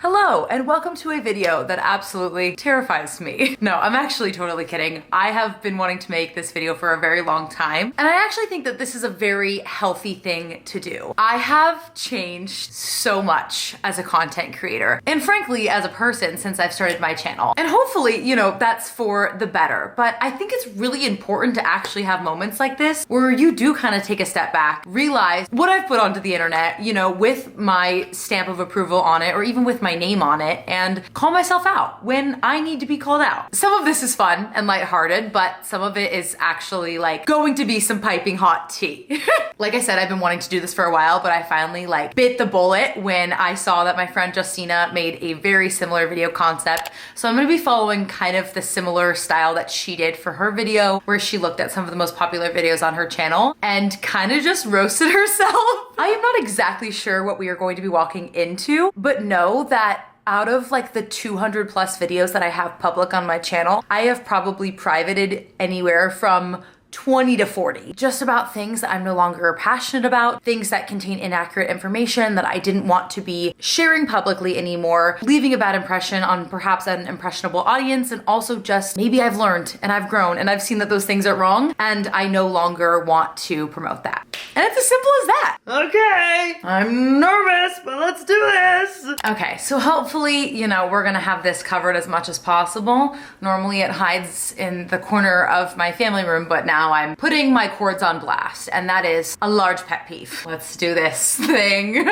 Hello, and welcome to a video that absolutely terrifies me. No, I'm actually totally kidding. I have been wanting to make this video for a very long time, and I actually think that this is a very healthy thing to do. I have changed so much as a content creator, and frankly, as a person since I've started my channel. And hopefully, you know, that's for the better. But I think it's really important to actually have moments like this where you do kind of take a step back, realize what I've put onto the internet, you know, with my stamp of approval on it, or even with my name on it, and call myself out when I need to be called out. Some of this is fun and lighthearted, but some of it is actually like going to be some piping hot tea. Like I said, I've been wanting to do this for a while, but I finally like bit the bullet when I saw that my friend Justina made a very similar video concept. So I'm gonna be following kind of the similar style that she did for her video, where she looked at some of the most popular videos on her channel and kind of just roasted herself. I am not exactly sure what we are going to be walking into, but know that out of like the 200 plus videos that I have public on my channel, I have probably privated anywhere from 20 to 40, just about things that I'm no longer passionate about, things that contain inaccurate information that I didn't want to be sharing publicly anymore, leaving a bad impression on perhaps an impressionable audience, and also just maybe I've learned and I've grown and I've seen that those things are wrong and I no longer want to promote that. And it's as simple as that. Okay, I'm nervous, but let's do this. Okay, so hopefully, you know, we're gonna have this covered as much as possible. Normally it hides in the corner of my family room, but now I'm putting my cords on blast, and that is a large pet peeve. Let's do this thing.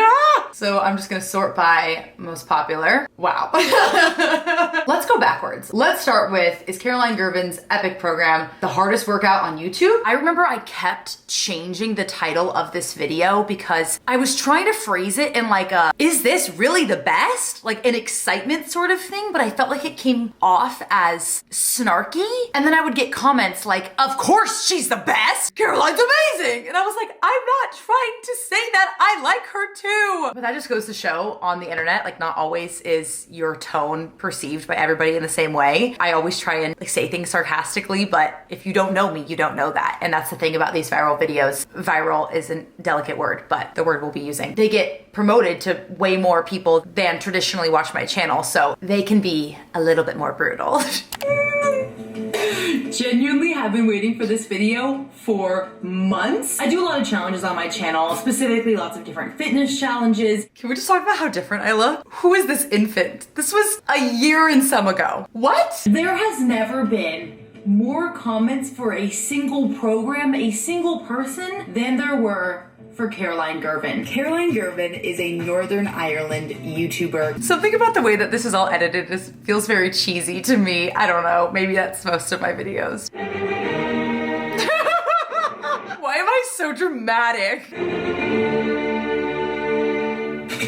So I'm just gonna sort by most popular. Wow. Let's go backwards. Let's start with, is Caroline Girvan's epic program the hardest workout on YouTube? I remember I kept changing the title of this video because I was trying to phrase it in like a, is this really the best? Like an excitement sort of thing, but I felt like it came off as snarky. And then I would get comments like, of course she's the best. Caroline's amazing. And I was like, I'm not trying to say that. I like her too. But that just goes to show on the internet, like not always is your tone perceived by everybody in the same way. I always try and like say things sarcastically, but if you don't know me, you don't know that. And that's the thing about these viral videos. Viral is a delicate word, but the word we'll be using. They get promoted to way more people than traditionally watch my channel, so they can be a little bit more brutal. Genuinely have been waiting for this video for months. I do a lot of challenges on my channel, specifically lots of different fitness challenges. Can we just talk about how different I look? Who is this infant? This was a year and some ago. What? There has never been more comments for a single program, a single person, than there were for Caroline Girvan. Caroline Girvan is a Northern Ireland YouTuber. Something about the way that this is all edited just feels very cheesy to me. I don't know, maybe that's most of my videos. Why am I so dramatic?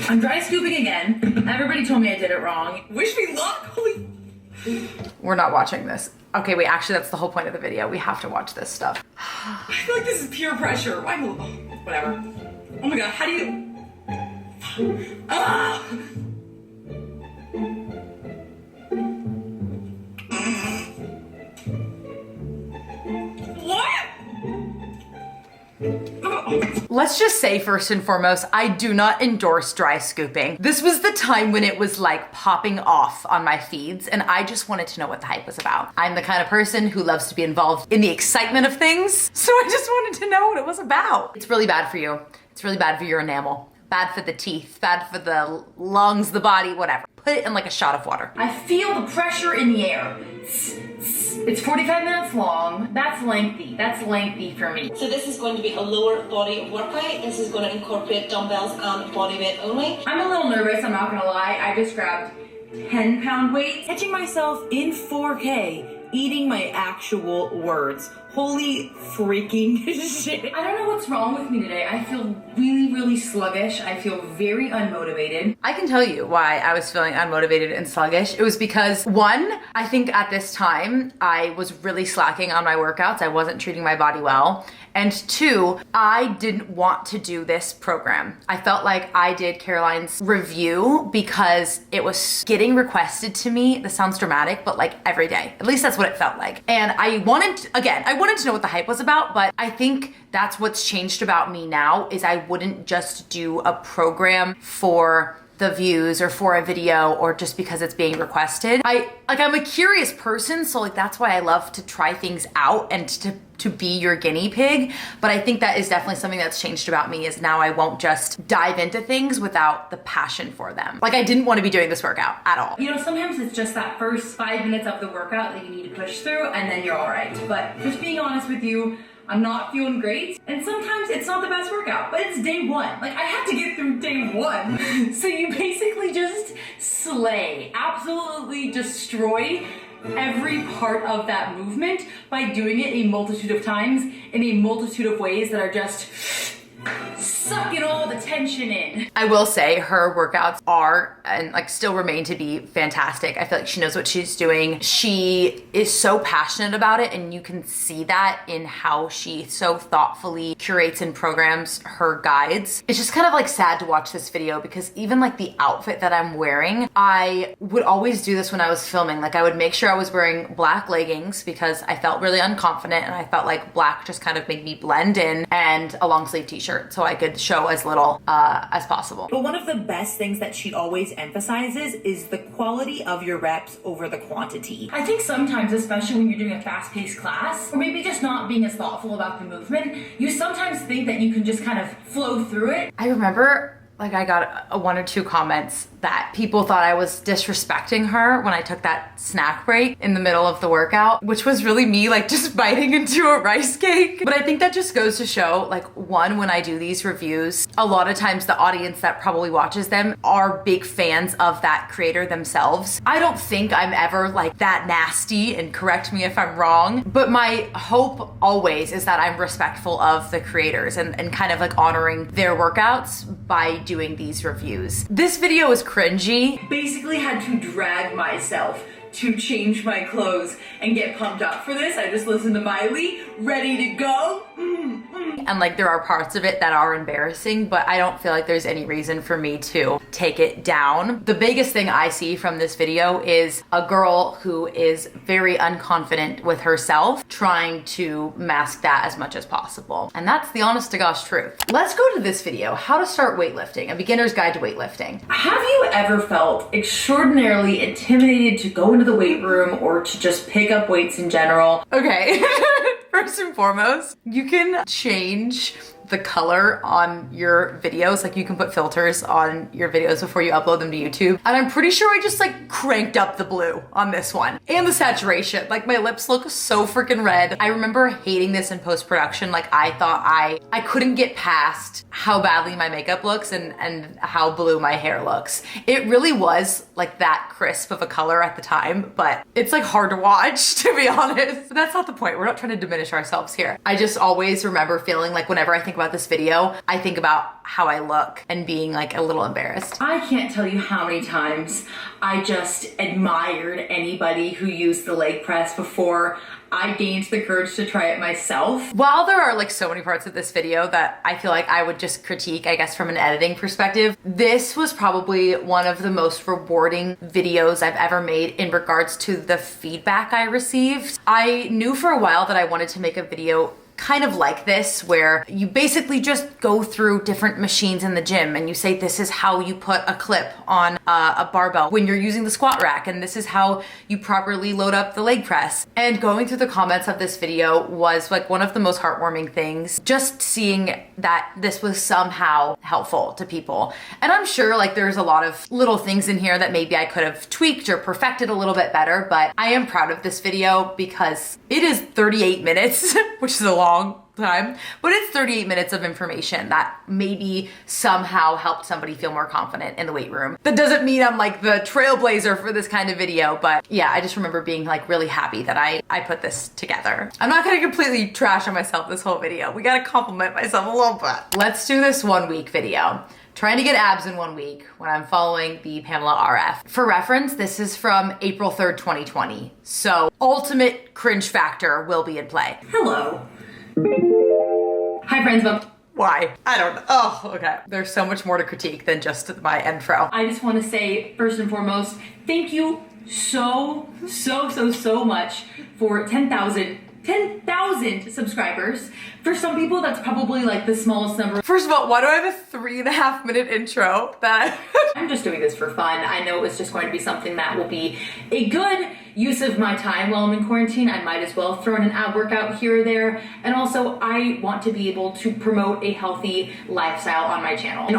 I'm dry scooping again. Everybody told me I did it wrong. Wish me luck, holy. We're not watching this. Okay, wait, actually that's the whole point of the video. We have to watch this stuff. I feel like this is peer pressure. Whatever. Oh my god, how do you... Ah! What? Let's just say first and foremost, I do not endorse dry scooping. This was the time when it was like popping off on my feeds, and I just wanted to know what the hype was about. I'm the kind of person who loves to be involved in the excitement of things, so I just wanted to know what it was about. It's really bad for you. It's really bad for your enamel. Bad for the teeth, bad for the lungs, the body, whatever. Put it in like a shot of water. I feel the pressure in the air. It's 45 minutes long. That's lengthy. That's lengthy for me. So this is going to be a lower body workout. This is going to incorporate dumbbells and body weight only. I'm a little nervous, I'm not gonna lie. I just grabbed 10-pound weights. Catching myself in 4K, eating my actual words. Holy freaking shit. I don't know what's wrong with me today. I feel really, really sluggish. I feel very unmotivated. I can tell you why I was feeling unmotivated and sluggish. It was because, one, I think at this time, I was really slacking on my workouts. I wasn't treating my body well. And two, I didn't want to do this program. I felt like I did Caroline's review because it was getting requested to me. This sounds dramatic, but like every day. At least that's what it felt like. And I wanted to know what the hype was about, but I think that's what's changed about me now is I wouldn't just do a program for the views or for a video or just because it's being requested. I'm a curious person, so like that's why I love to try things out and to be your guinea pig. But I think that is definitely something that's changed about me, is now I won't just dive into things without the passion for them. Like I didn't want to be doing this workout at all. You know, sometimes it's just that first 5 minutes of the workout that you need to push through and then you're all right. But just being honest with you, I'm not feeling great. And sometimes it's not the best workout, but it's day one. Like I have to get through day one. So you basically just slay, absolutely destroy every part of that movement by doing it a multitude of times in a multitude of ways that are just sucking all the tension in. I will say her workouts are and like still remain to be fantastic. I feel like she knows what she's doing. She is so passionate about it, and you can see that in how she so thoughtfully curates and programs her guides. It's just kind of like sad to watch this video because even like the outfit that I'm wearing, I would always do this when I was filming. Like I would make sure I was wearing black leggings because I felt really unconfident and I felt like black just kind of made me blend in, and a long sleeve t-shirt so I could show as little as possible. But one of the best things that she always emphasizes is the quality of your reps over the quantity. I think sometimes, especially when you're doing a fast-paced class, or maybe just not being as thoughtful about the movement, you sometimes think that you can just kind of flow through it. I remember like I got one or two comments that people thought I was disrespecting her when I took that snack break in the middle of the workout, which was really me like just biting into a rice cake. But I think that just goes to show, like, one, when I do these reviews, a lot of times the audience that probably watches them are big fans of that creator themselves. I don't think I'm ever like that nasty, and correct me if I'm wrong, but my hope always is that I'm respectful of the creators and kind of like honoring their workouts by doing these reviews. This video is cringy. Basically had to drag myself to change my clothes and get pumped up for this. I just listened to Miley, ready to go. And like there are parts of it that are embarrassing, but I don't feel like there's any reason for me to take it down. The biggest thing I see from this video is a girl who is very unconfident with herself, trying to mask that as much as possible. And that's the honest to gosh truth. Let's go to this video, how to start weightlifting, a beginner's guide to weightlifting. Have you ever felt extraordinarily intimidated to go into the weight room or to just pick up weights in general? Okay. First and foremost, you can change the color on your videos. Like you can put filters on your videos before you upload them to YouTube. And I'm pretty sure I just like cranked up the blue on this one. And the saturation. Like my lips look so freaking red. I remember hating this in post-production. Like I thought I couldn't get past how badly my makeup looks and how blue my hair looks. It really was like that crisp of a color at the time, but it's like hard to watch, to be honest. But that's not the point. We're not trying to diminish ourselves here. I just always remember feeling like whenever I think about this video, I think about how I look and being like a little embarrassed. I can't tell you how many times I just admired anybody who used the leg press before I gained the courage to try it myself. While there are like so many parts of this video that I feel like I would just critique, I guess from an editing perspective, this was probably one of the most rewarding videos I've ever made in regards to the feedback I received. I knew for a while that I wanted to make a video kind of like this, where you basically just go through different machines in the gym and you say this is how you put a clip on a barbell when you're using the squat rack, and this is how you properly load up the leg press. And going through the comments of this video was like one of the most heartwarming things, just seeing that this was somehow helpful to people. And I'm sure like there's a lot of little things in here that maybe I could have tweaked or perfected a little bit better, but I am proud of this video because it is 38 minutes, which is a long time, but it's 38 minutes of information that maybe somehow helped somebody feel more confident in the weight room. That doesn't mean I'm like the trailblazer for this kind of video, but yeah, I just remember being like really happy that I put this together. I'm not gonna completely trash on myself this whole video. We gotta compliment myself a little bit. Let's do this 1 week video. Trying to get abs in 1 week when I'm following the Pamela RF. For reference, this is from April 3rd, 2020. So ultimate cringe factor will be in play. Hello. Hi friends, Why? I don't know. Oh, okay. There's so much more to critique than just my intro. I just want to say, first and foremost, thank you so much for 10,000 10,000 subscribers. For some people, that's probably like the smallest number. First of all, why do I have a 3.5-minute intro that I'm just doing this for fun. I know it's just going to be something that will be a good use of my time while I'm in quarantine. I might as well throw in an ab workout here or there. And also, I want to be able to promote a healthy lifestyle on my channel. And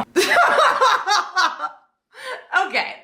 okay.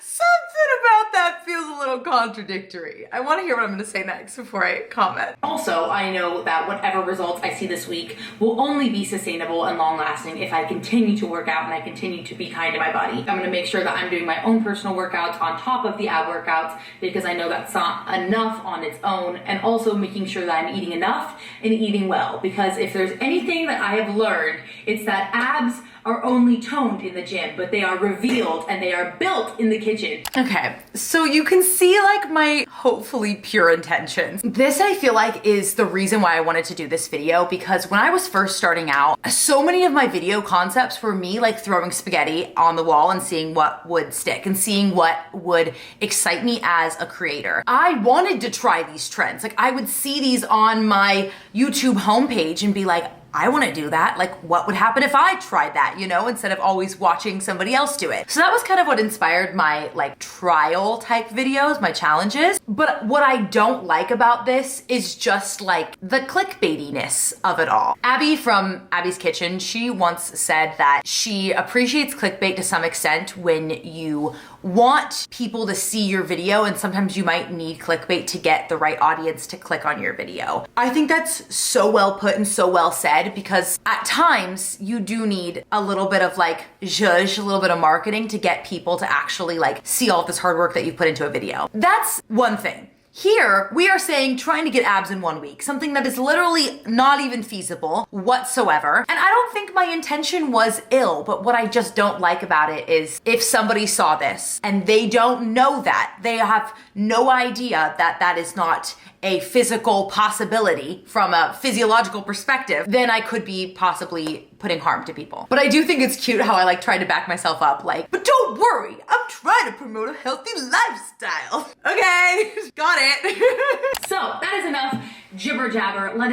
Something about that feels a little contradictory. I want to hear what I'm going to say next before I comment. also, I know that whatever results I see this week will only be sustainable and long-lasting if I continue to work out and I continue to be kind to my body. I'm going to make sure that I'm doing my own personal workouts on top of the ab workouts because I know that's not enough on its own, and also making sure that I'm eating enough and eating well, because if there's anything that I have learned, it's that abs are only toned in the gym, but they are revealed and they are built in the kitchen. Okay, so you can see like my hopefully pure intentions. This I feel like is the reason why I wanted to do this video, because when I was first starting out, so many of my video concepts were me like throwing spaghetti on the wall and seeing what would stick and seeing what would excite me as a creator. I wanted to try these trends. Like I would see these on my YouTube homepage and be like, I want to do that. Like, what would happen if I tried that, you know, instead of always watching somebody else do it? So that was kind of what inspired my like trial type videos, my challenges. But what I don't like about this is just like the clickbaitiness of it all. Abby from Abby's Kitchen, she once said that she appreciates clickbait to some extent when you want people to see your video, and sometimes you might need clickbait to get the right audience to click on your video. I think that's so well put and so well said, because at times you do need a little bit of like zhuzh, a little bit of marketing to get people to actually like see all this hard work that you put into a video. That's one thing. Here, we are saying trying to get abs in 1 week, something that is literally not even feasible whatsoever. And I don't think my intention was ill, but what I just don't like about it is if somebody saw this and they don't know that, they have no idea that that is not a physical possibility from a physiological perspective, then I could be possibly putting harm to people. But I do think it's cute how I like tried to back myself up like, but don't worry, I'm trying to promote a healthy lifestyle. Okay, got it. So that is enough jibber jabber. Let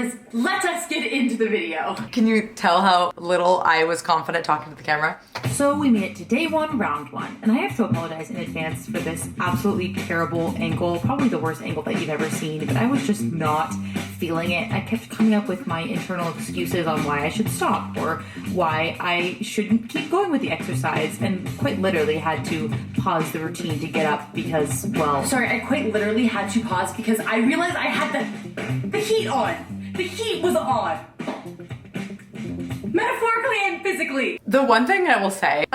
us get into the video. Can you tell how little I was confident talking to the camera? So we made it to day one, round one. And I have to apologize in advance for this absolutely terrible angle, probably the worst angle that you've ever seen, but I was just not feeling it. I kept coming up with my internal excuses on why I should stop or why I shouldn't keep going with the exercise, and quite literally had to pause the routine to get up because, well... Sorry, I quite literally had to pause because I realized I had the heat on. The heat was on. Metaphorically and physically. The one thing I will say,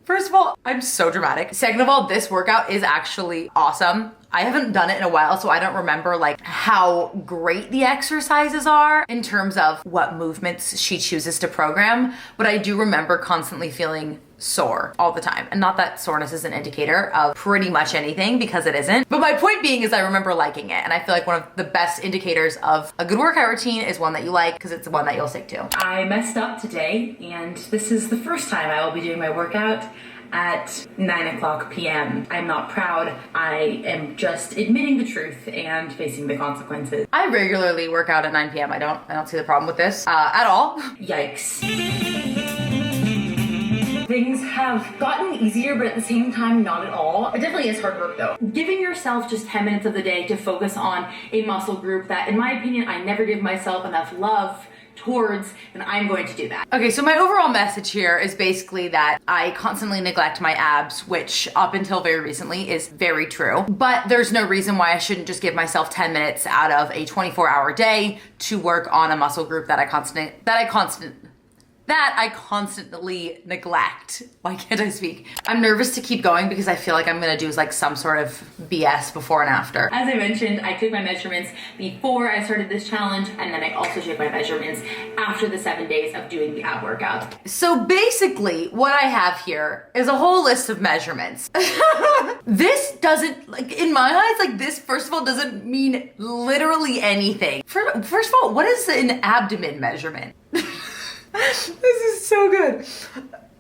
first of all, I'm so dramatic. Second of all, this workout is actually awesome. I haven't done it in a while, so I don't remember like how great the exercises are in terms of what movements she chooses to program, but I do remember constantly feeling sore all the time. And not that soreness is an indicator of pretty much anything, because it isn't. But my point being is I remember liking it. And I feel like one of the best indicators of a good workout routine is one that you like, because it's the one that you'll stick to. I messed up today, and this is the first time I will be doing my workout at 9 p.m. I'm not proud. I am just admitting the truth and facing the consequences. I regularly work out at 9 p.m. I don't see the problem with this at all. Yikes. Things have gotten easier, but at the same time, not at all. It definitely is hard work though. Giving yourself just 10 minutes of the day to focus on a muscle group that, in my opinion, I never give myself enough love towards, and I'm going to do that. Okay, so my overall message here is basically that I constantly neglect my abs, which up until very recently is very true. But there's no reason why I shouldn't just give myself 10 minutes out of a 24-hour day to work on a muscle group that I constantly neglect. Why can't I speak? I'm nervous to keep going because I feel like I'm gonna do like some sort of BS before and after. As I mentioned, I took my measurements before I started this challenge, and then I also took my measurements after the 7 days of doing the ab workout. So basically what I have here is a whole list of measurements. This doesn't, like in my eyes, like this first of all doesn't mean literally anything. First of all, what is an abdomen measurement? This is so good.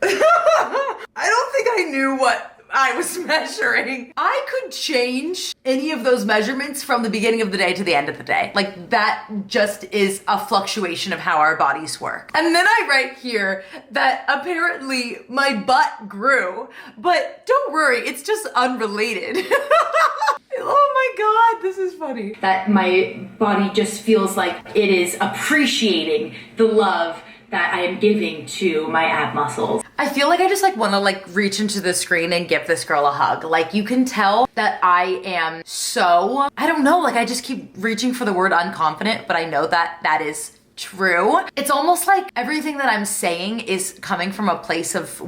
I don't think I knew what I was measuring. I could change any of those measurements from the beginning of the day to the end of the day. Like that just is a fluctuation of how our bodies work. And then I write here that apparently my butt grew, but don't worry, it's just unrelated. Oh my God, this is funny. That my body just feels like it is appreciating the love that I am giving to my ab muscles. I feel like I just want to reach into the screen and give this girl a hug. Like you can tell that I am so, I don't know, I just keep reaching for the word unconfident, but I know that that is true. It's almost like everything that I'm saying is coming from a place of,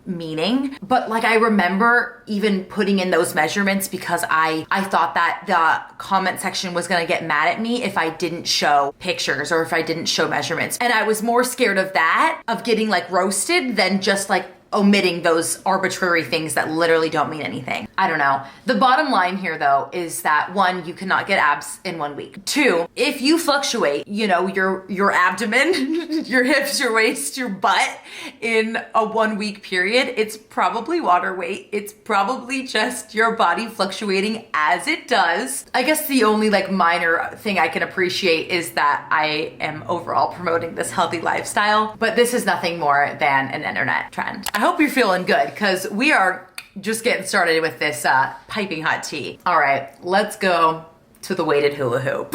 meaning, but I remember even putting in those measurements because I thought that the comment section was gonna get mad at me if I didn't show pictures or if I didn't show measurements. And I was more scared of that, of getting roasted, than just omitting those arbitrary things that literally don't mean anything. I don't know. The bottom line here though is that 1, you cannot get abs in 1 week. 2, if you fluctuate, your abdomen, your hips, your waist, your butt in a 1 week period, it's probably water weight. It's probably just your body fluctuating as it does. I guess the only minor thing I can appreciate is that I am overall promoting this healthy lifestyle, but this is nothing more than an internet trend. I hope you're feeling good because we are just getting started with this piping hot tea. All right, let's go to the weighted hula hoop.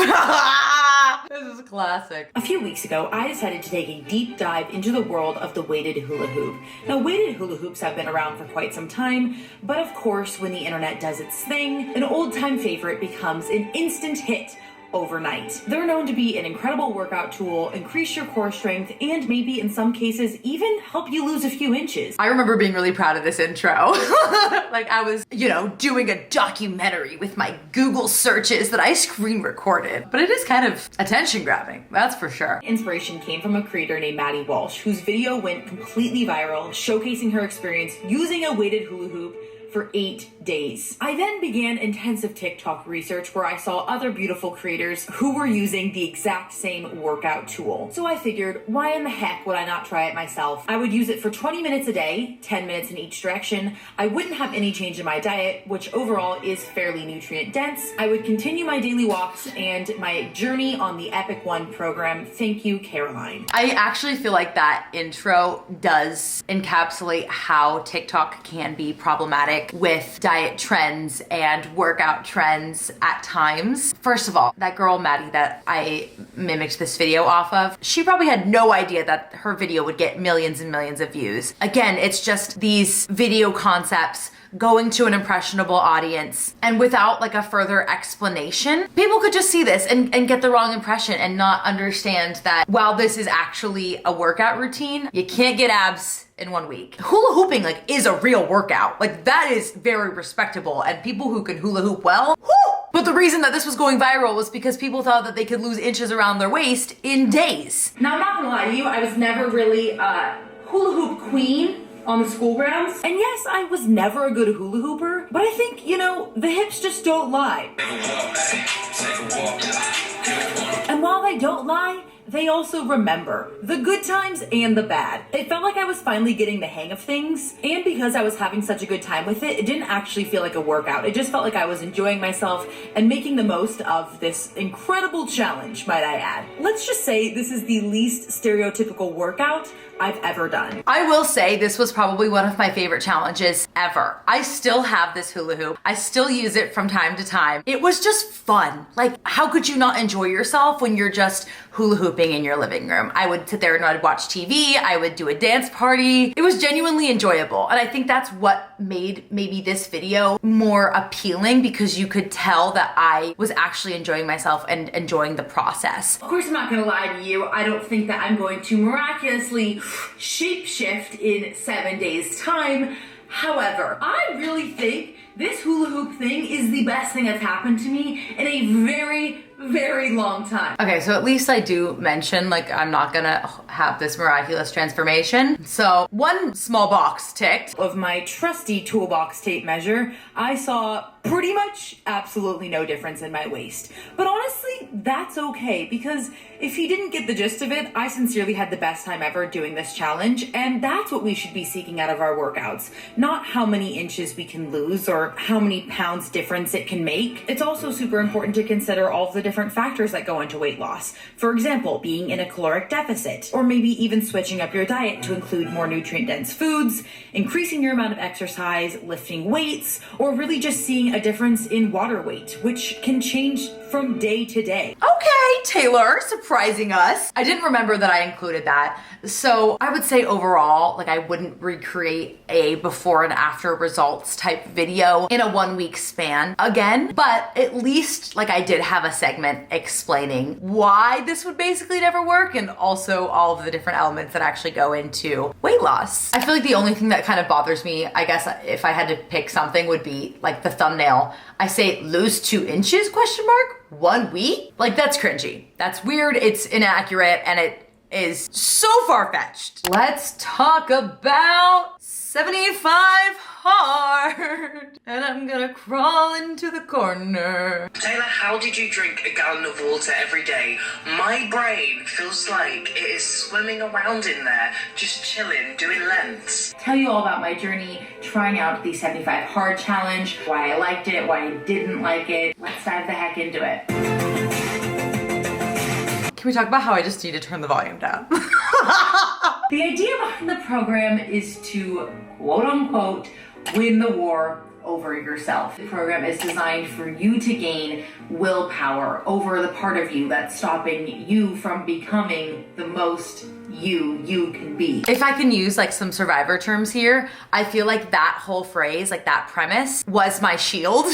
This is classic. A few weeks ago, I decided to take a deep dive into the world of the weighted hula hoop. Now, weighted hula hoops have been around for quite some time, but of course, when the internet does its thing, an old-time favorite becomes an instant hit overnight. They're known to be an incredible workout tool, increase your core strength, and maybe in some cases even help you lose a few inches. I remember being really proud of this intro. I was, doing a documentary with my Google searches that I screen recorded. But it is kind of attention grabbing, that's for sure. Inspiration came from a creator named Maddie Walsh, whose video went completely viral, showcasing her experience using a weighted hula hoop for 8 days. I then began intensive TikTok research where I saw other beautiful creators who were using the exact same workout tool. So I figured, why in the heck would I not try it myself? I would use it for 20 minutes a day, 10 minutes in each direction. I wouldn't have any change in my diet, which overall is fairly nutrient dense. I would continue my daily walks and my journey on the Epic One program. Thank you, Caroline. I actually feel like that intro does encapsulate how TikTok can be problematic with diet trends and workout trends at times. First of all, that girl Maddie that I mimicked this video off of, she probably had no idea that her video would get millions and millions of views. Again, it's just these video concepts going to an impressionable audience, and without a further explanation, people could just see this and get the wrong impression and not understand that while this is actually a workout routine, you can't get abs in 1 week. Hula hooping is a real workout. That is very respectable, and people who can hula hoop well, whoo! But the reason that this was going viral was because people thought that they could lose inches around their waist in days. Now, I'm not gonna lie to you, I was never really a hula hoop queen on the school grounds. And yes, I was never a good hula hooper, but I think, the hips just don't lie. And while they don't lie, they also remember the good times and the bad. It felt like I was finally getting the hang of things, and because I was having such a good time with it, it didn't actually feel like a workout. It just felt like I was enjoying myself and making the most of this incredible challenge, might I add. Let's just say this is the least stereotypical workout I've ever done. I will say this was probably one of my favorite challenges ever. I still have this hula hoop. I still use it from time to time. It was just fun. How could you not enjoy yourself when you're just hula hooping in your living room? I would sit there and I'd watch TV. I would do a dance party. It was genuinely enjoyable. And I think that's what made maybe this video more appealing, because you could tell that I was actually enjoying myself and enjoying the process. Of course, I'm not gonna lie to you, I don't think that I'm going to miraculously shapeshift in 7 days' time. However, I really think this hula hoop thing is the best thing that's happened to me in a very, very long time. Okay, so at least I do mention, like, I'm not gonna have this miraculous transformation. So one small box ticked. Of my trusty toolbox tape measure, I saw pretty much absolutely no difference in my waist. But honestly, that's okay, because if you didn't get the gist of it, I sincerely had the best time ever doing this challenge, and that's what we should be seeking out of our workouts. Not how many inches we can lose or how many pounds difference it can make. It's also super important to consider all of the different factors that go into weight loss. For example, being in a caloric deficit, or maybe even switching up your diet to include more nutrient-dense foods, increasing your amount of exercise, lifting weights, or really just seeing a difference in water weight, which can change from day to day. Okay, Taylor, surprising us. I didn't remember that I included that. So I would say overall, like, I wouldn't recreate a before and after results type video in a 1 week span again, but at least, like, I did have a segment explaining why this would basically never work, and also all of the different elements that actually go into weight loss. I feel like the only thing that kind of bothers me, I guess, if I had to pick something, would be like the thumbnail. I say lose 2 inches ? 1 week? Like, that's cringy. That's weird, it's inaccurate, and it is so far-fetched. Let's talk about 75 hard, and I'm gonna crawl into the corner. Taylor, how did you drink a gallon of water every day? My brain feels like it is swimming around in there, just chilling, doing lengths. Tell you all about my journey trying out the 75 hard challenge, why I liked it, why I didn't like it. Let's dive the heck into it. Can we talk about how I just need to turn the volume down? The idea behind the program is to, quote unquote, win the war over yourself. The program is designed for you to gain willpower over the part of you that's stopping you from becoming the most you can be. If I can use like some survivor terms here, I feel like that whole phrase, like that premise, was my shield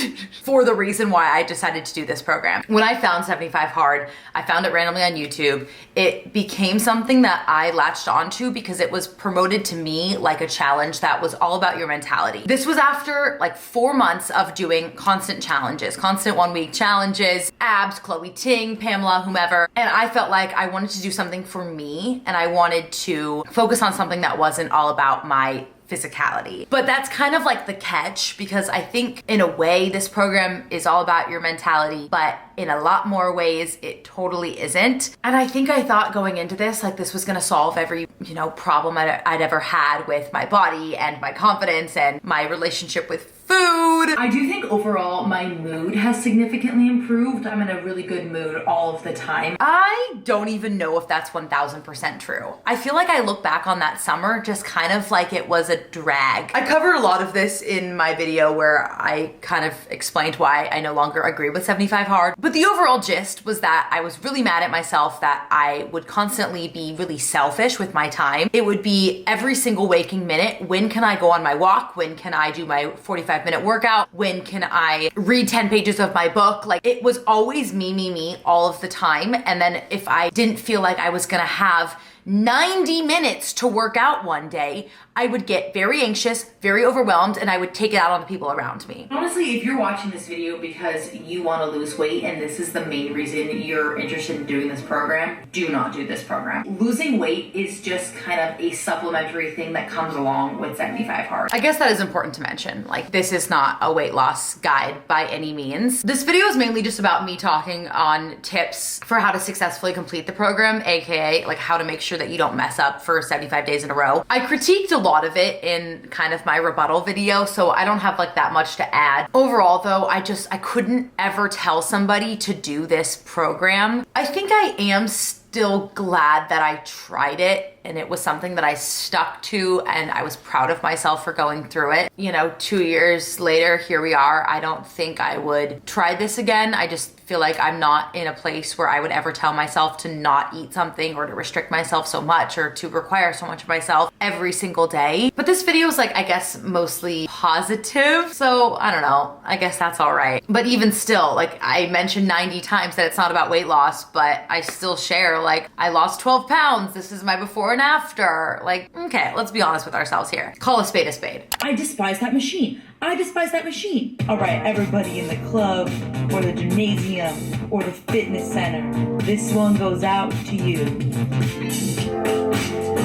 for the reason why I decided to do this program. When I found 75 Hard, I found it randomly on YouTube. It became something that I latched onto because it was promoted to me like a challenge that was all about your mentality. This was after like 4 months of doing constant challenges, constant 1 week challenges, abs, Chloe Ting, Pamela, whomever. And I felt like I wanted to do something for me, and I wanted to focus on something that wasn't all about my physicality. But that's kind of like the catch, because I think in a way this program is all about your mentality, but in a lot more ways it totally isn't. And I think I thought going into this, like, this was gonna solve every, problem I'd ever had with my body and my confidence and my relationship with food. I do think overall my mood has significantly improved. I'm in a really good mood all of the time. I don't even know if that's 1000% true. I feel like I look back on that summer just kind of like it was a drag. I covered a lot of this in my video where I kind of explained why I no longer agree with 75 Hard. But the overall gist was that I was really mad at myself that I would constantly be really selfish with my time. It would be every single waking minute. When can I go on my walk? When can I do my 45-minute workout? When can I read 10 pages of my book? Like, it was always me all of the time. And then if I didn't feel like I was gonna have 90 minutes to work out one day, I would get very anxious, very overwhelmed, and I would take it out on the people around me. Honestly, if you're watching this video because you want to lose weight and this is the main reason you're interested in doing this program, do not do this program. Losing weight is just kind of a supplementary thing that comes along with 75 Hard. I guess that is important to mention. Like, this is not a weight loss guide by any means. This video is mainly just about me talking on tips for how to successfully complete the program, aka like how to make sure that you don't mess up for 75 days in a row. I critiqued a lot of it in kind of my rebuttal video, so I don't have like that much to add. Overall though, I couldn't ever tell somebody to do this program. I think I am still glad that I tried it, and it was something that I stuck to, and I was proud of myself for going through it. 2 years later, here we are. I don't think I would try this again. I just feel like I'm not in a place where I would ever tell myself to not eat something or to restrict myself so much or to require so much of myself every single day. But this video is like, I guess, mostly positive. So I don't know, I guess that's all right. But even still, like, I mentioned 90 times that it's not about weight loss, but I still share, like, I lost 12 pounds. This is my before and after. Like, okay, let's be honest with ourselves here. Call a spade a spade. I despise that machine. I despise that machine. All right, everybody in the club or the gymnasium, or the fitness center, this one goes out to you.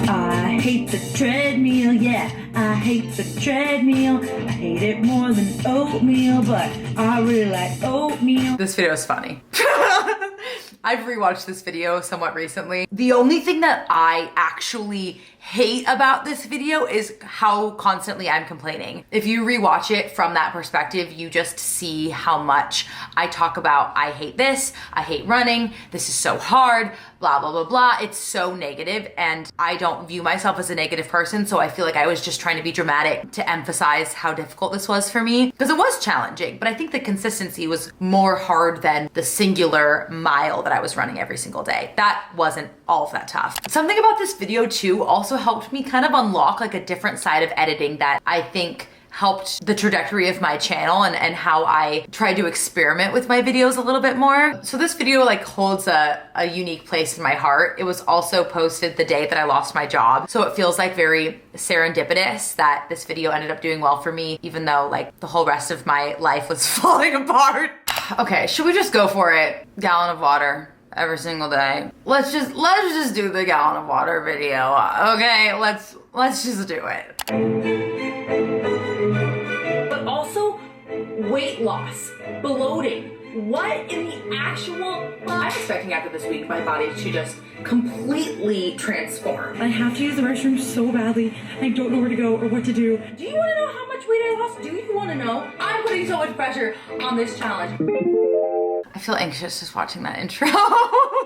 I hate the treadmill, yeah, I hate the treadmill. I hate it more than oatmeal, but I really like oatmeal. This video is funny. I've rewatched this video somewhat recently. The only thing that I actually hate about this video is how constantly I'm complaining. If you rewatch it from that perspective, you just see how much I talk about, I hate this, I hate running, this is so hard, blah, blah, blah, blah. It's so negative, and I don't view myself as a negative person, so I feel like I was just trying to be dramatic to emphasize how difficult this was for me, because it was challenging, but I think the consistency was more hard than the singular mile that I was running every single day. That wasn't all of that tough. Something about this video too also helped me kind of unlock like a different side of editing that I think helped the trajectory of my channel and how I try to experiment with my videos a little bit more. So this video like holds a unique place in my heart. It was also posted the day that I lost my job. So it feels like very serendipitous that this video ended up doing well for me, even though like the whole rest of my life was falling apart. Okay, should we just go for it? Gallon of water every single day. Let's just do the gallon of water video. Okay, let's just do it. But also, weight loss, bloating. What in the actual? I'm expecting after this week my body to just completely transform. I have to use the restroom so badly. I don't know where to go or what to do. Do you want to know how much weight I lost? Do you want to know? I'm putting so much pressure on this challenge. I feel anxious just watching that intro.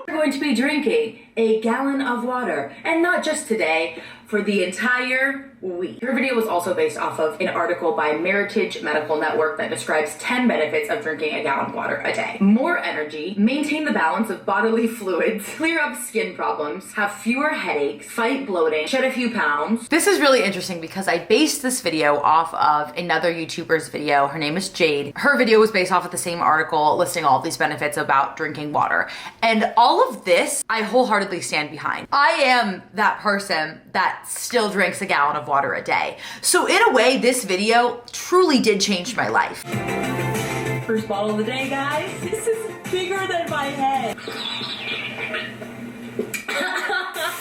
We're going to be drinking a gallon of water, and not just today, for the entire week. Her video was also based off of an article by Meritage Medical Network that describes 10 benefits of drinking a gallon of water a day. More energy, maintain the balance of bodily fluids, clear up skin problems, have fewer headaches, fight bloating, shed a few pounds. This is really interesting because I based this video off of another YouTuber's video. Her name is Jade. Her video was based off of the same article listing all of these benefits about drinking water. And all of this, I wholeheartedly stand behind. I am that person that still drinks a gallon of water a day. So in a way, this video truly did change my life. First bottle of the day, guys. This is bigger than my head.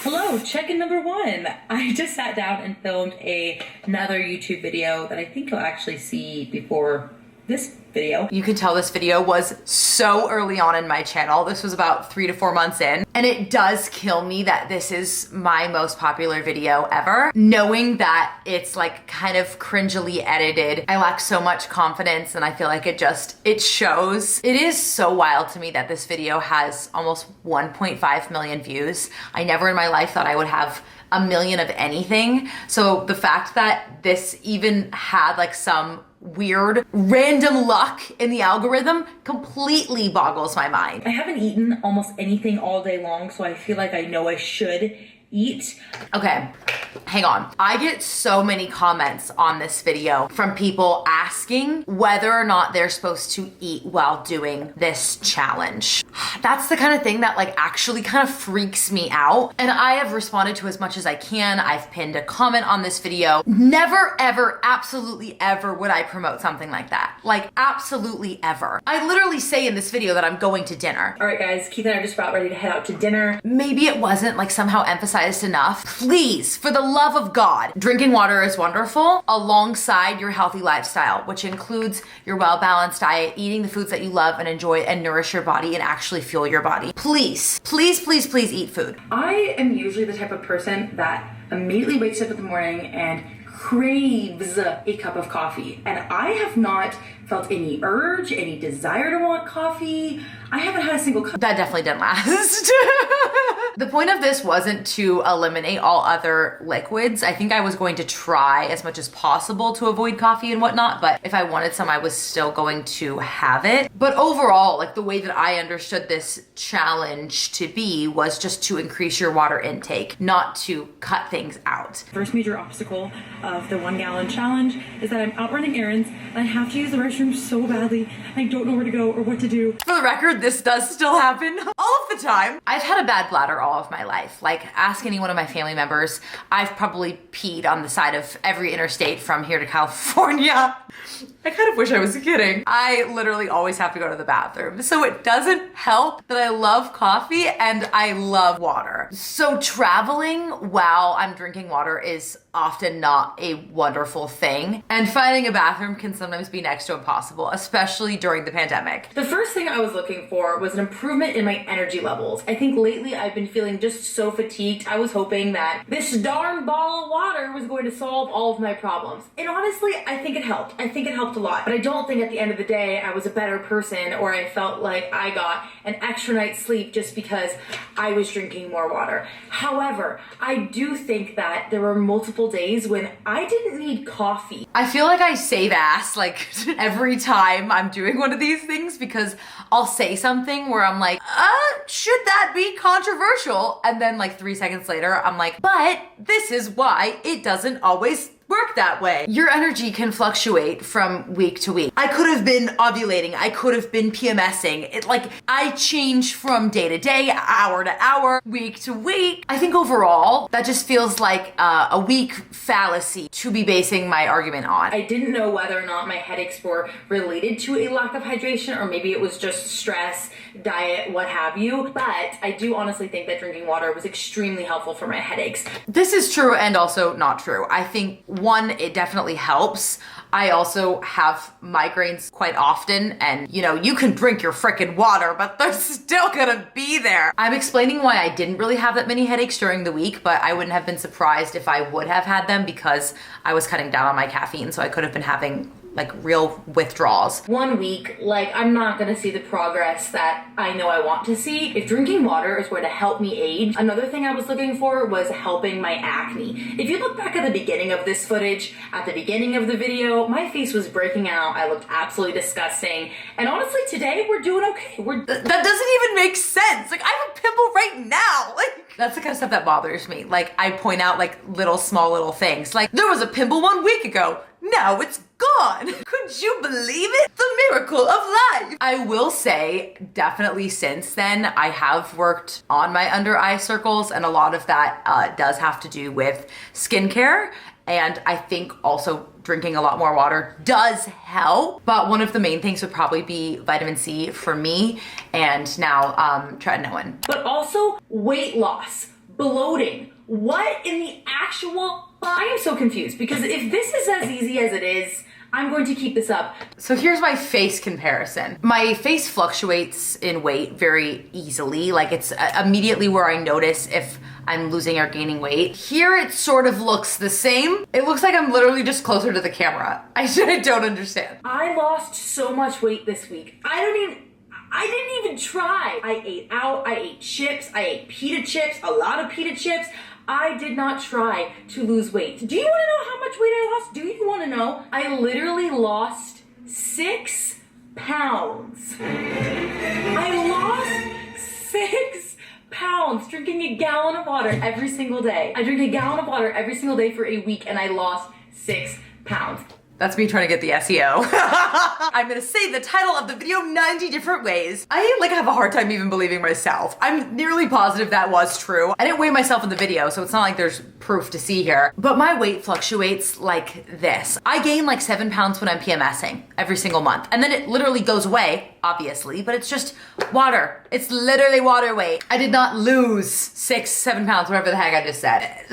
Hello, check-in number 1. I just sat down and filmed another YouTube video that I think you'll actually see before this video. You can tell this video was so early on in my channel. This was about 3 to 4 months in. And it does kill me that this is my most popular video ever. Knowing that it's like kind of cringily edited. I lack so much confidence and I feel like it shows. It is so wild to me that this video has almost 1.5 million views. I never in my life thought I would have a million of anything. So the fact that this even had like some weird random luck in the algorithm completely boggles my mind. I haven't eaten almost anything all day long, so I feel like I know I should eat. Okay, hang on. I get so many comments on this video from people asking whether or not they're supposed to eat while doing this challenge. That's the kind of thing that like actually kind of freaks me out. And I have responded to as much as I can. I've pinned a comment on this video. Never, ever, absolutely ever would I promote something like that. Like absolutely ever. I literally say in this video that I'm going to dinner. All right, guys, Keith and I are just about ready to head out to dinner. Maybe it wasn't like somehow emphasized enough. Please, for the love of God, drinking water is wonderful alongside your healthy lifestyle, which includes your well-balanced diet, eating the foods that you love and enjoy and nourish your body and actually fuel your body. Please, please, please, please eat food. I am usually the type of person that immediately wakes up in the morning and craves a cup of coffee. And I have not felt any urge, any desire to want coffee. I haven't had a single cup. That definitely didn't last. The point of this wasn't to eliminate all other liquids. I think I was going to try as much as possible to avoid coffee and whatnot, but if I wanted some, I was still going to have it. But overall, like the way that I understood this challenge to be was just to increase your water intake, not to cut things out. First major obstacle of the 1 gallon challenge is that I'm out running errands and I have to use the restroom so badly. I don't know where to go or what to do. For the record, this does still happen. All of of the time. I've had a bad bladder all of my life. Like, ask any one of my family members. I've probably peed on the side of every interstate from here to California. I kind of wish I was kidding. I literally always have to go to the bathroom. So it doesn't help that I love coffee and I love water. So traveling while I'm drinking water is often not a wonderful thing. And finding a bathroom can sometimes be next to impossible, especially during the pandemic. The first thing I was looking for was an improvement in my energy levels. I think lately I've been feeling just so fatigued. I was hoping that this darn bottle of water was going to solve all of my problems. And honestly, I think it helped. I think it helped a lot. But I don't think at the end of the day I was a better person or I felt like I got an extra night's sleep just because I was drinking more water. However, I do think that there were multiple days when I didn't need coffee. I feel like I save ass like every time I'm doing one of these things because I'll say something where I'm like, should that be controversial? And then like 3 seconds later, I'm like, but this is why it doesn't always work that way. Your energy can fluctuate from week to week. I could have been ovulating. I could have been PMSing. I change from day to day, hour to hour, week to week. I think overall, that just feels like a weak fallacy to be basing my argument on. I didn't know whether or not my headaches were related to a lack of hydration or maybe it was just stress, diet, what have you. But I do honestly think that drinking water was extremely helpful for my headaches. This is true and also not true. I think one, it definitely helps. I also have migraines quite often and you can drink your frickin' water, but they're still gonna be there. I'm explaining why I didn't really have that many headaches during the week, but I wouldn't have been surprised if I would have had them because I was cutting down on my caffeine, so I could have been having like real withdrawals. 1 week, I'm not gonna see the progress that I know I want to see. If drinking water is going to help me age, another thing I was looking for was helping my acne. If you look back at the beginning of this footage, at the beginning of the video, my face was breaking out. I looked absolutely disgusting. And honestly, today we're doing okay. That doesn't even make sense. Like, I have a pimple right now. Like, that's the kind of stuff that bothers me. Like, I point out like small little things. Like, there was a pimple 1 week ago. Now it's gone. Could you believe it? The miracle of life. I will say, definitely since then, I have worked on my under eye circles, and a lot of that does have to do with skincare. And I think also drinking a lot more water does help. But one of the main things would probably be vitamin C for me, and now tretinoin. But also weight loss, bloating. What in the actual... I am so confused because if this is as easy as it is, I'm going to keep this up. So here's my face comparison. My face fluctuates in weight very easily. Like, it's immediately where I notice if I'm losing or gaining weight. Here it sort of looks the same. It looks like I'm literally just closer to the camera. I don't understand. I lost so much weight this week. I didn't even try. I ate out, I ate chips, I ate pita chips, a lot of pita chips. I did not try to lose weight. Do you want to know how much weight I lost? Do you want to know? I literally lost 6 pounds. I lost 6 pounds drinking a gallon of water every single day. I drink a gallon of water every single day for a week and I lost 6 pounds. That's me trying to get the SEO. I'm gonna say the title of the video 90 different ways. I have a hard time even believing myself. I'm nearly positive that was true. I didn't weigh myself in the video, so it's not like there's proof to see here. But my weight fluctuates like this. I gain like 7 pounds when I'm PMSing every single month. And then it literally goes away, obviously, but it's just water. It's literally water weight. I did not lose 6, 7 pounds, whatever the heck I just said.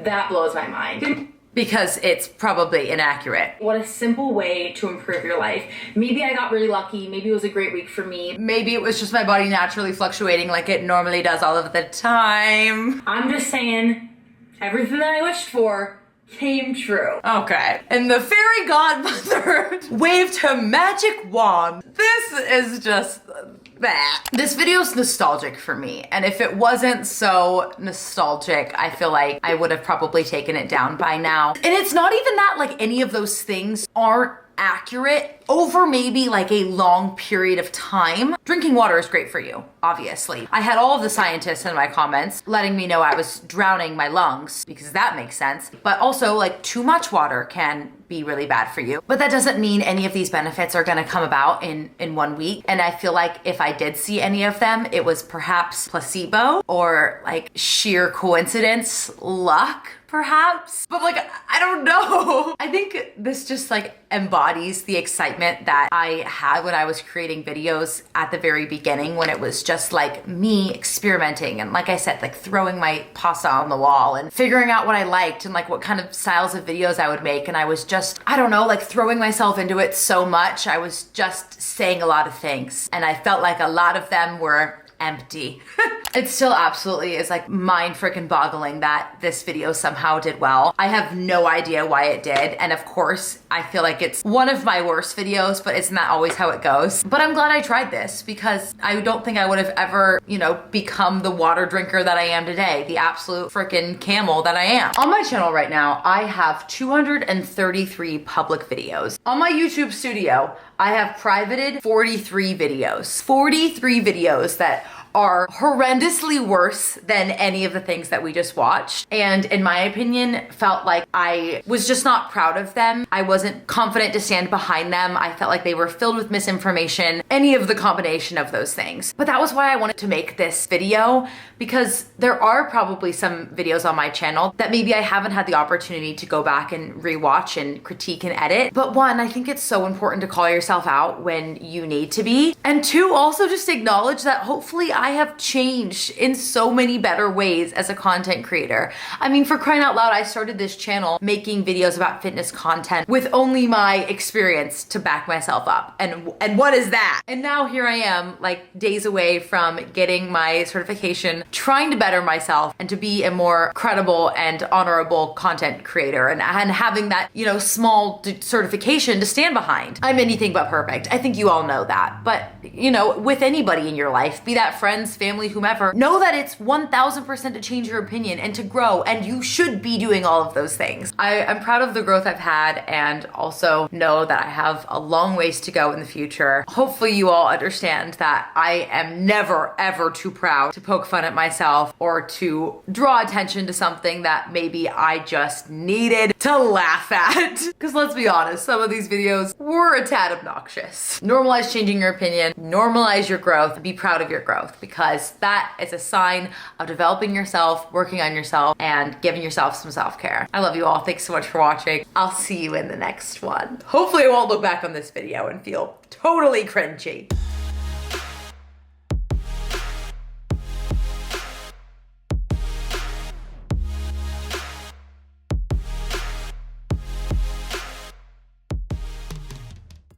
That blows my mind. Because it's probably inaccurate. What a simple way to improve your life. Maybe I got really lucky. Maybe it was a great week for me. Maybe it was just my body naturally fluctuating like it normally does all of the time. I'm just saying, everything that I wished for came true. Okay. And the fairy godmother waved her magic wand. This is just that. This video's nostalgic for me, and if it wasn't so nostalgic, I feel like I would have probably taken it down by now. And it's not even that like any of those things aren't accurate over maybe like a long period of time, drinking water is great for you, obviously. I had all of the scientists in my comments letting me know I was drowning my lungs, because that makes sense. But also, like, too much water can be really bad for you. But that doesn't mean any of these benefits are gonna come about in 1 week. And I feel like if I did see any of them, it was perhaps placebo or like sheer coincidence, luck, perhaps. But like, I don't know. I think this just like embodies the excitement that I had when I was creating videos at the very beginning, when it was just like me experimenting and, like I said, like throwing my pasta on the wall and figuring out what I liked and like what kind of styles of videos I would make. And I was just, I don't know, like throwing myself into it so much. I was just saying a lot of things, and I felt like a lot of them were empty. It still absolutely is like mind freaking boggling that this video somehow did well. I have no idea why it did. And of course, I feel like it's one of my worst videos, but isn't that always how it goes? But I'm glad I tried this, because I don't think I would have ever, you know, become the water drinker that I am today, the absolute freaking camel that I am. On my channel right now, I have 233 public videos. On my YouTube studio, I have privated 43 videos. 43 videos that are horrendously worse than any of the things that we just watched. And in my opinion, felt like I was just not proud of them. I wasn't confident to stand behind them. I felt like they were filled with misinformation, any of the combination of those things. But that was why I wanted to make this video, because there are probably some videos on my channel that maybe I haven't had the opportunity to go back and rewatch and critique and edit. But one, I think it's so important to call yourself out when you need to be. And two, also just acknowledge that hopefully I have changed in so many better ways as a content creator. I mean, for crying out loud, I started this channel making videos about fitness content with only my experience to back myself up. And what is that? And now here I am, like days away from getting my certification, trying to better myself and to be a more credible and honorable content creator, and having that, you know, small certification to stand behind. I'm anything but perfect. I think you all know that. But, you know, with anybody in your life, be that friends, family, whomever, know that it's 1000% to change your opinion and to grow, and you should be doing all of those things. I'm proud of the growth I've had, and also know that I have a long ways to go in the future. Hopefully you all understand that I am never ever too proud to poke fun at myself or to draw attention to something that maybe I just needed to laugh at. Because let's be honest, some of these videos were a tad obnoxious. Normalize changing your opinion, normalize your growth, be proud of your growth, because that is a sign of developing yourself, working on yourself, and giving yourself some self-care. I love you all. Thanks so much for watching. I'll see you in the next one. Hopefully I won't look back on this video and feel totally cringy.